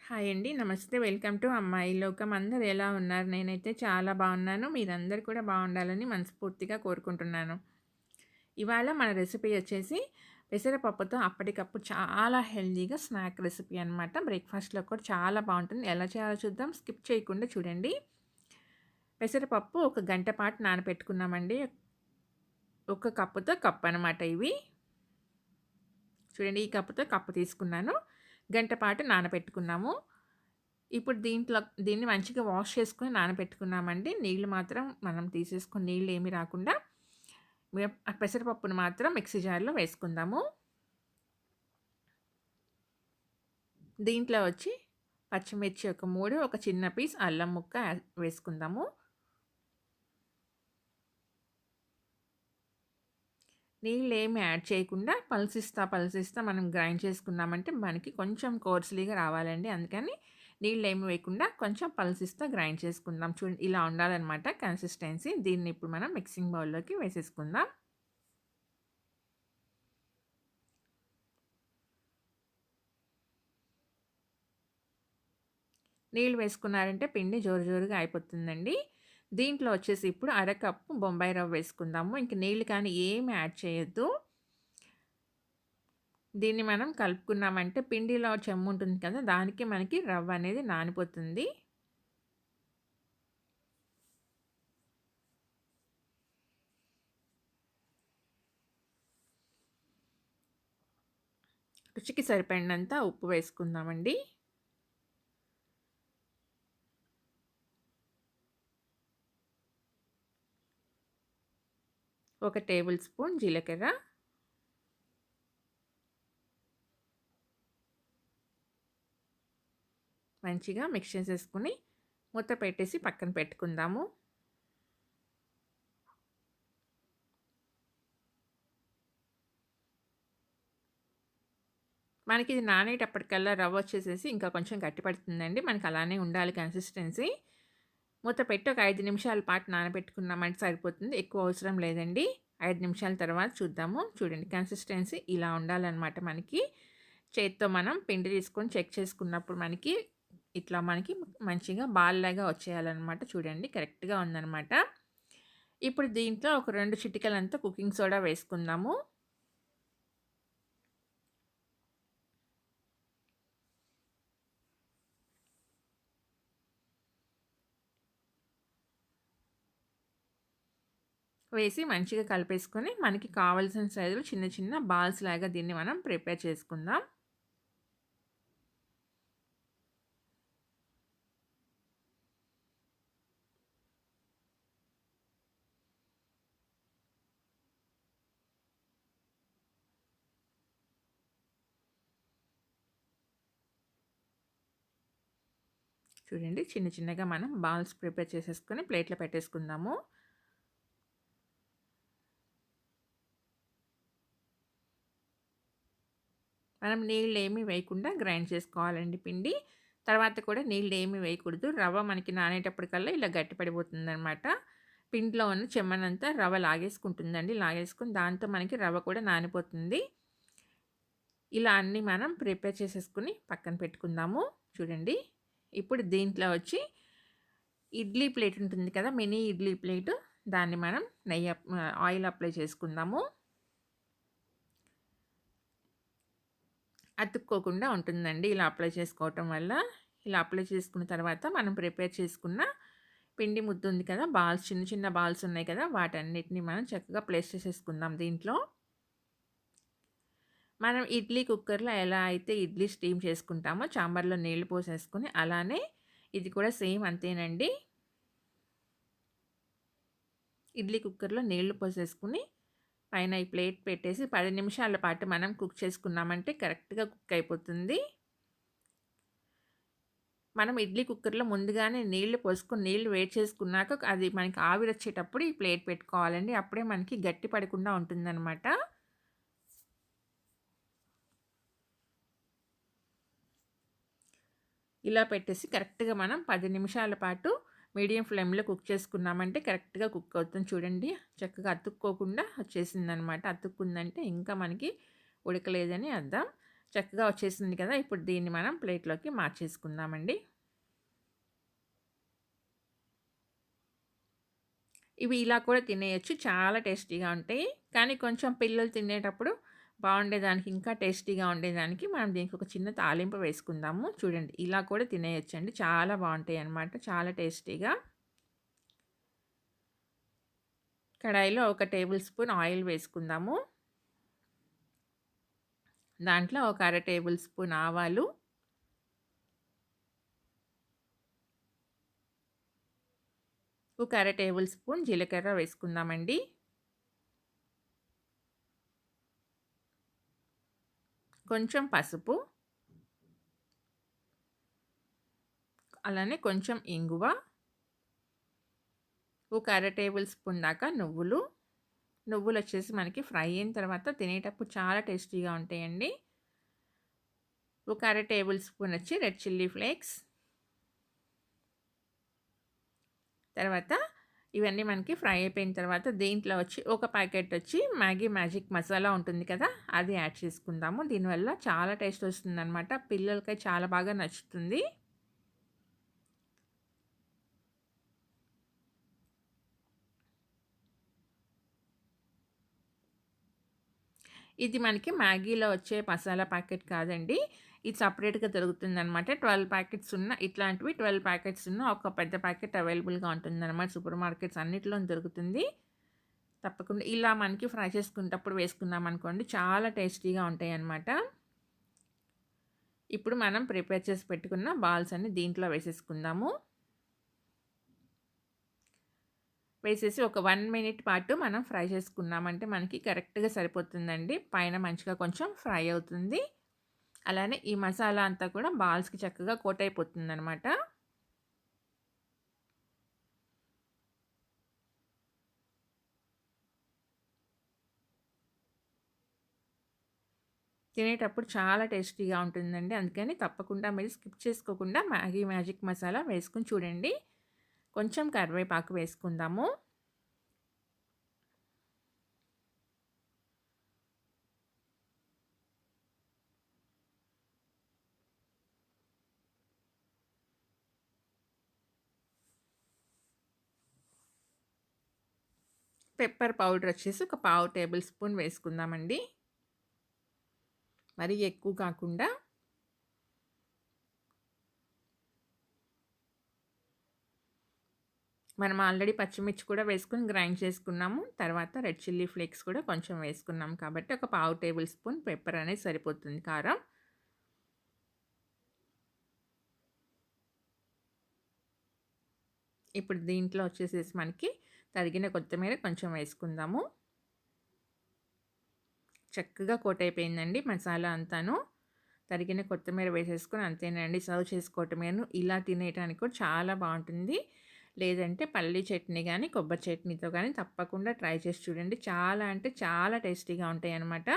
Hi అండి. నమస్తే. Welcome to అమ్మాయి లోకం. అందరూ ఎలా ఉన్నారు? నేనైతే చాలా బాగున్నాను. మీరందరూ కూడా బాగుండాలని మనస్ఫూర్తిగా కోరుకుంటున్నాను. ఇవాళ మన రెసిపీ వచ్చేసి పెసరపప్పుతో అప్పటికప్పుడు చాలా హెల్తీగా స్నాక్ రెసిపీ అనమాట. బ్రేక్‌ఫాస్ట్‌లో కూడా చాలా బాగుంటుంది. ఎలా చేయాలో చూద్దాం. స్కిప్ చేయకుండా చూడండి. పెసరపప్పు ఒక గంట పాటు నానబెట్టుకున్నామండి. ఒక కప్పుతో కప్ అనమాట ఇవి. చూడండి, ఈ కప్పుతో కప్పు తీసుకున్నాను. గంట పాటు నానబెట్టుకున్నాము. ఇప్పుడు దీన్ని మంచిగా వాష్ చేసుకొని నానబెట్టుకున్నామండి. నీళ్ళు మాత్రం మనం తీసేసుకొని నీళ్ళేమీ రాకుండా పెసరపప్పును మాత్రం మిక్సీ జార్‌లో వేసుకుందాము. దీంట్లో వచ్చి పచ్చిమిర్చి ఒక 3, ఒక చిన్న పీస్ అల్లం ముక్క వేసుకుందాము. నీళ్ళేమి యాడ్ చేయకుండా పల్సిస్తా మనం గ్రైండ్ చేసుకున్నామంటే మనకి కొంచెం కోర్స్‌లీగా రావాలండి. అందుకని నీళ్ళేమి వేయకుండా కొంచెం పల్సిస్తా గ్రైండ్ చేసుకుందాం. చూడండి, ఇలా ఉండాలనమాట కన్సిస్టెన్సీ. దీన్ని ఇప్పుడు మనం మిక్సింగ్ బౌల్‌లోకి వేసేసుకుందాం. నీళ్ళు వేసుకున్నారంటే పిండి జోరుగా అయిపోతుందండి. దీంట్లో వచ్చేసి ఇప్పుడు అరకప్పు బొంబాయి రవ్వ వేసుకుందాము. ఇంక నీళ్ళు కానీ ఏమి యాడ్ చేయొద్దు. దీన్ని మనం కలుపుకున్నామంటే పిండిలో చెమ్ము ఉంటుంది కదా! దానికి మనకి రవ్వ అనేది నానిపోతుంది. రుచికి సరిపడినంత ఉప్పు వేసుకుందామండి. ఒక టేబుల్ స్పూన్ జీలకర్ర, మంచిగా మిక్స్ చేసేసుకొని మూత పెట్టేసి పక్కన పెట్టుకుందాము. మనకి ఇది నానేటప్పటికల్లా రవ్వ వచ్చేసేసి ఇంకా కొంచెం గట్టి పడుతుందండి. మనకి అలానే ఉండాలి కన్సిస్టెన్సీ. మూత పెట్టి ఒక 5 నిమిషాల పాటు నానబెట్టుకున్నామంటే సరిపోతుంది. ఎక్కువ అవసరం లేదండి. 5 నిమిషాల తర్వాత చూద్దాము. చూడండి, కన్సిస్టెన్సీ ఇలా ఉండాలనమాట మనకి. చేత్తో మనం పిండి తీసుకొని చెక్ చేసుకున్నప్పుడు మనకి మంచిగా బాల్‌లాగా వచ్చేయాలనమాట. చూడండి, కరెక్ట్‌గా ఉందనమాట. ఇప్పుడు దీంట్లో ఒక 2 చిటికెలంతా కుకింగ్ సోడా వేసుకుందాము. వేసి మంచిగా కలిపేసుకొని మనకి కావాల్సిన సైజులో చిన్న చిన్న బాల్స్ లాగా దీన్ని మనం ప్రిపేర్ చేసుకుందాం. చూడండి, చిన్న చిన్నగా మనం బాల్స్ ప్రిపేర్ చేసేసుకొని ప్లేట్‌లో పెట్టేసుకుందాము. మనం నీళ్ళేమి వేయకుండా గ్రైండ్ చేసుకోవాలండి పిండి. తర్వాత కూడా నీళ్ళేమి వేయకూడదు. రవ్వ మనకి నానేటప్పటికల్లా ఇలా గట్టి పడిపోతుందనమాట. పిండిలో ఉన్న చెమ్మనంతా రవ్వ లాగేసుకుంటుందండి. లాగేసుకొని దాంతో మనకి రవ్వ కూడా నానిపోతుంది. ఇలా అన్నీ మనం ప్రిపేర్ చేసేసుకొని పక్కన పెట్టుకుందాము. చూడండి, ఇప్పుడు దీంట్లో వచ్చి ఇడ్లీ ప్లేట్ ఉంటుంది కదా! మినీ ఇడ్లీ ప్లేటు, దాన్ని మనం ఆయిల్ అప్లై చేసుకుందాము. అతుక్కోకుండా ఉంటుందండి ఇలా అప్లై చేసుకోవటం వల్ల. ఇలా అప్లై చేసుకున్న తర్వాత మనం ప్రిపేర్ చేసుకున్న పిండి ముద్ద ఉంది కదా! బాల్స్, చిన్న చిన్న బాల్స్ ఉన్నాయి కదా! వాటన్నిటిని మనం చక్కగా ప్లేస్ చేసేసుకుందాం దీంట్లో. మనం ఇడ్లీ కుక్కర్‌లో ఎలా అయితే ఇడ్లీ స్టీమ్ చేసుకుంటామో చాంబర్‌లో నీళ్లు పోసేసుకొని, అలానే ఇది కూడా సేమ్ అంతేనండి. ఇడ్లీ కుక్కర్‌లో నీళ్లు పోసేసుకొని పైన ఈ ప్లేట్ పెట్టేసి 10 నిమిషాల పాటు మనం కుక్ చేసుకున్నామంటే కరెక్ట్‌గా కుక్ అయిపోతుంది. మనం ఇడ్లీ కుక్కర్‌లో ముందుగానే నీళ్లు పోసుకొని నీళ్లు వేడి చేసుకున్నాక అది మనకి ఆవిరొచ్చేటప్పుడు ఈ ప్లేట్ పెట్టుకోవాలండి. అప్పుడే మనకి గట్టి పడకుండా ఉంటుందనమాట. ఇలా పెట్టేసి కరెక్ట్‌గా మనం 10 నిమిషాల పాటు మీడియం ఫ్లేమ్‌లో కుక్ చేసుకున్నామంటే కరెక్ట్‌గా కుక్ అవుతుంది. చూడండి, చక్కగా అతుక్కోకుండా వచ్చేసిందనమాట. అతుక్కుందంటే ఇంకా మనకి ఉడకలేదని అర్థం. చక్కగా వచ్చేసింది కదా! ఇప్పుడు దీన్ని మనం ప్లేట్‌లోకి మార్చేసుకుందామండి. ఇవి ఇలా కూడా తినేయొచ్చు. చాలా టేస్టీగా ఉంటాయి. కానీ కొంచెం పిల్లలు తినేటప్పుడు బావుండేదానికి, ఇంకా టేస్టీగా ఉండేదానికి మనం దీనికి ఒక చిన్న తాలింపు వేసుకుందాము. చూడండి ఇలా కూడా తినేయొచ్చండి. చాలా బావుంటాయన్నమాట. చాలా టేస్టీగా. కడాయిలో ఒక టేబుల్ స్పూన్ ఆయిల్ వేసుకుందాము. దాంట్లో ఒక అర టేబుల్ స్పూన్ ఆవాలు, ఒక అర టేబుల్ స్పూన్ జీలకర్ర వేసుకుందామండి. కొంచెం పసుపు, అలానే కొంచెం ఇంగువ, ఒక అర టేబుల్ స్పూన్ దాకా నువ్వులు. నువ్వులొచ్చేసి మనకి ఫ్రై అయిన తర్వాత తినేటప్పుడు చాలా టేస్టీగా ఉంటాయండి. ఒక అర టేబుల్ స్పూన్ వచ్చి రెడ్ చిల్లీ ఫ్లేక్స్. తర్వాత ఇవన్నీ మనకి ఫ్రై అయిపోయిన తర్వాత దీంట్లో వచ్చి ఒక ప్యాకెట్ వచ్చి మ్యాగీ మ్యాజిక్ మసాలా ఉంటుంది కదా! అది యాడ్ చేసుకుందాము. దీనివల్ల చాలా టేస్ట్ వస్తుందనమాట. పిల్లలకి చాలా బాగా నచ్చుతుంది. ఇది మనకి మ్యాగీలో వచ్చే మసాలా ప్యాకెట్ కాదండి. ఇది సెపరేట్‌గా దొరుకుతుందనమాట. 12 ప్యాకెట్స్ ఉన్న ఇట్లాంటివి 12 ప్యాకెట్స్ ఉన్న ఒక పెద్ద ప్యాకెట్ అవైలబుల్‌గా ఉంటుందనమాట. సూపర్ మార్కెట్స్ అన్నిట్లోను దొరుకుతుంది. తప్పకుండా ఇలా మనకి ఫ్రై చేసుకునేటప్పుడు వేసుకున్నామనుకోండి చాలా టేస్టీగా ఉంటాయన్నమాట. ఇప్పుడు మనం ప్రిపేర్ చేసి పెట్టుకున్న బాల్స్ అన్ని దీంట్లో వేసేసుకుందాము. వేసేసి ఒక 1 మినిట్ పాటు మనం ఫ్రై చేసుకున్నామంటే మనకి కరెక్ట్‌గా సరిపోతుందండి. పైన మంచిగా కొంచెం ఫ్రై అవుతుంది. అలానే ఈ మసాలా అంతా కూడా బాల్స్‌కి చక్కగా కోట్ అయిపోతుందనమాట. తినేటప్పుడు చాలా టేస్టీగా ఉంటుందండి. అందుకని తప్పకుండా మీరు స్కిప్ చేసుకోకుండా మ్యాగీ మ్యాజిక్ మసాలా వేసుకొని చూడండి. కొంచెం కరివేపాకు వేసుకుందాము. పెప్పర్ పౌడర్ వచ్చేసి ఒక పావు టేబుల్ స్పూన్ వేసుకుందామండి. మరీ ఎక్కువ కాకుండా. మనం ఆల్రెడీ పచ్చిమిర్చి కూడా వేసుకొని గ్రైండ్ చేసుకున్నాము. తర్వాత రెడ్ చిల్లీ ఫ్లేక్స్ కూడా కొంచెం వేసుకున్నాం కాబట్టి ఒక పావు టేబుల్ స్పూన్ పెప్పర్ అనేది సరిపోతుంది కారం. ఇప్పుడు దీంట్లో వచ్చేసేసి మనకి తరిగిన కొత్తిమీర కొంచెం వేసుకుందాము. చక్కగా కోట్ అయిపోయిందండి మసాలా అంతాను. తరిగిన కొత్తిమీర వేసేసుకొని అంతేనండి సర్వ్ చేసుకోవటమేను. ఇలా తినేయటానికి కూడా చాలా బావుంటుంది. లేదంటే పల్లీ చట్నీ గానీ, కొబ్బరి చట్నీతో గానీ తప్పకుండా ట్రై చేసి చూడండి. చాలా అంటే చాలా టేస్టీగా ఉంటాయన్నమాట.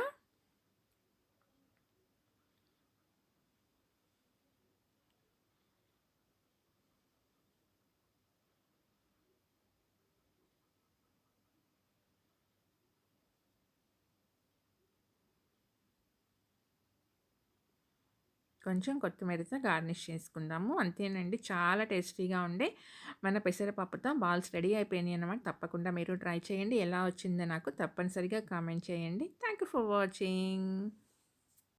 కొంచెం కొత్తిమీరతో గార్నిష్ చేసుకుందాము. అంతేనండి చాలా టేస్టీగా ఉండే మన పెసరపప్పుతో బాల్స్ రెడీ అయిపోయినాయన్నమాట. తప్పకుండా మీరు ట్రై చేయండి. ఎలా వచ్చిందో నాకు తప్పనిసరిగా కామెంట్ చేయండి. Thank you for watching.